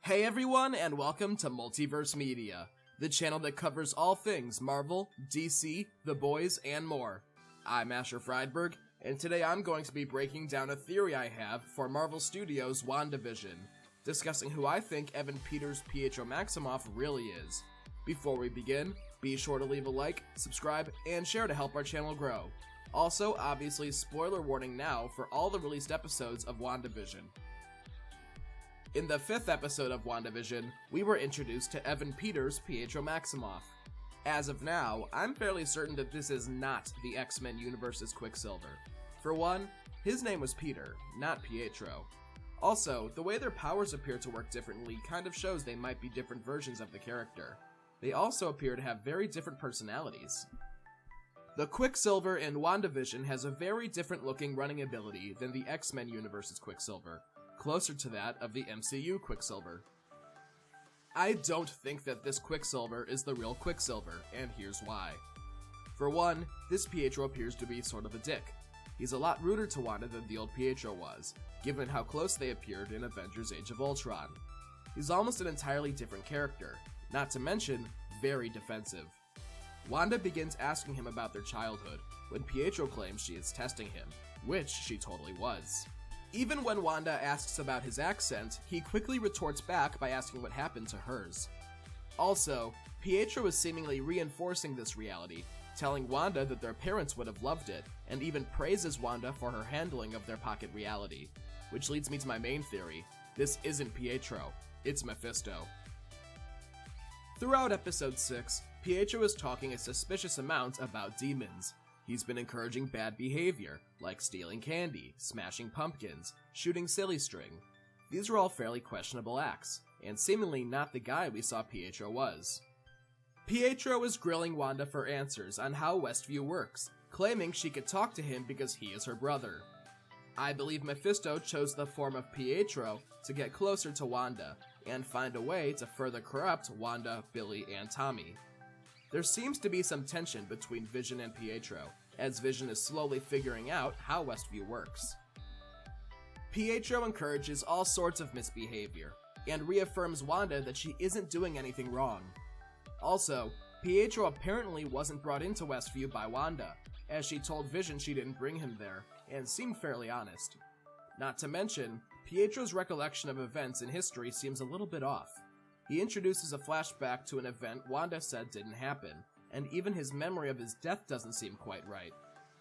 Hey everyone, and welcome to MultiverseMedia, the channel that covers all things Marvel, DC, The Boys, and more. I'm Asher Friedberg, and today I'm going to be breaking down a theory I have for Marvel Studios' WandaVision, discussing who I think Evan Peters Pietro Maximoff really is. Before we begin, be sure to leave a like, subscribe, and share to help our channel grow. Also, obviously, spoiler warning now for all the released episodes of WandaVision. In the 5th episode of WandaVision, we were introduced to Evan Peters Pietro Maximoff. As of now, I'm fairly certain that this is not the X-Men universe's Quicksilver. For one, his name was Peter, not Pietro. Also, the way their powers appear to work differently kind of shows they might be different versions of the character. They also appear to have very different personalities. The Quicksilver in WandaVision has a very different looking running ability than the X-Men universe's Quicksilver, closer to that of the MCU Quicksilver. I don't think that this Quicksilver is the real Quicksilver, and here's why. For one, this Pietro appears to be sort of a dick. He's a lot ruder to Wanda than the old Pietro was, given how close they appeared in Avengers Age of Ultron. He's almost an entirely different character, not to mention, very defensive. Wanda begins asking him about their childhood, when Pietro claims she is testing him, which she totally was. Even when Wanda asks about his accent, he quickly retorts back by asking what happened to hers. Also, Pietro is seemingly reinforcing this reality, telling Wanda that their parents would have loved it, and even praises Wanda for her handling of their pocket reality. Which leads me to my main theory: this isn't Pietro, it's Mephisto. Throughout episode 6, Pietro is talking a suspicious amount about demons. He's been encouraging bad behavior, like stealing candy, smashing pumpkins, shooting silly string. These are all fairly questionable acts, and seemingly not the guy we saw Pietro was. Pietro is grilling Wanda for answers on how Westview works, claiming she could talk to him because he is her brother. I believe Mephisto chose the form of Pietro to get closer to Wanda, and find a way to further corrupt Wanda, Billy, and Tommy. There seems to be some tension between Vision and Pietro, as Vision is slowly figuring out how Westview works. Pietro encourages all sorts of misbehavior, and reaffirms Wanda that she isn't doing anything wrong. Also, Pietro apparently wasn't brought into Westview by Wanda, as she told Vision she didn't bring him there, and seemed fairly honest. Not to mention, Pietro's recollection of events in history seems a little bit off. He introduces a flashback to an event Wanda said didn't happen, and even his memory of his death doesn't seem quite right.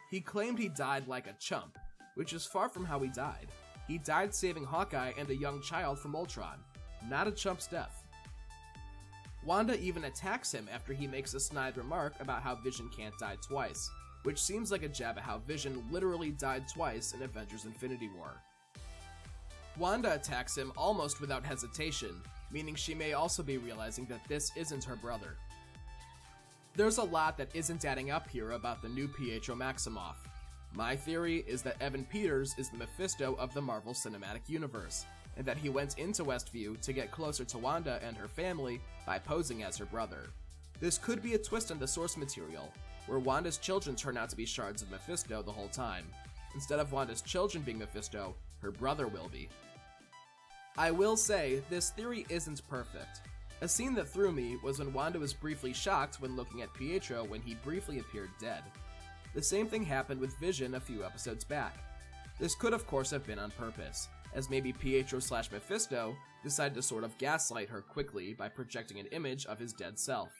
He claimed he died like a chump, which is far from how he died. He died saving Hawkeye and a young child from Ultron, not a chump's death. Wanda even attacks him after he makes a snide remark about how Vision can't die twice, which seems like a jab at how Vision literally died twice in Avengers Infinity War. Wanda attacks him almost without hesitation, meaning she may also be realizing that this isn't her brother. There's a lot that isn't adding up here about the new Pietro Maximoff. My theory is that Evan Peters is the Mephisto of the Marvel Cinematic Universe, and that he went into Westview to get closer to Wanda and her family by posing as her brother. This could be a twist in the source material, where Wanda's children turn out to be shards of Mephisto the whole time. Instead of Wanda's children being Mephisto, her brother will be. I will say, this theory isn't perfect. A scene that threw me was when Wanda was briefly shocked when looking at Pietro when he briefly appeared dead. The same thing happened with Vision a few episodes back. This could of course have been on purpose, as maybe Pietro/Mephisto decided to sort of gaslight her quickly by projecting an image of his dead self.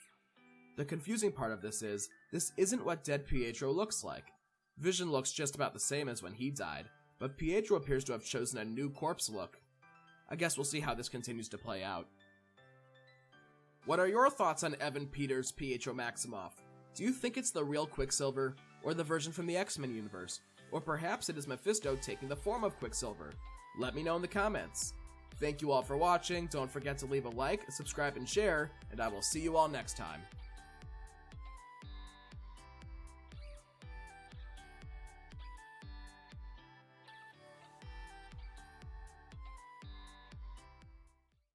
The confusing part of this isn't what dead Pietro looks like. Vision looks just about the same as when he died, but Pietro appears to have chosen a new corpse look. I guess we'll see how this continues to play out. What are your thoughts on Evan Peters Pietro Maximoff? Do you think it's the real Quicksilver, or the version from the X-Men universe? Or perhaps it is Mephisto taking the form of Quicksilver? Let me know in the comments. Thank you all for watching, don't forget to leave a like, subscribe, and share, and I will see you all next time.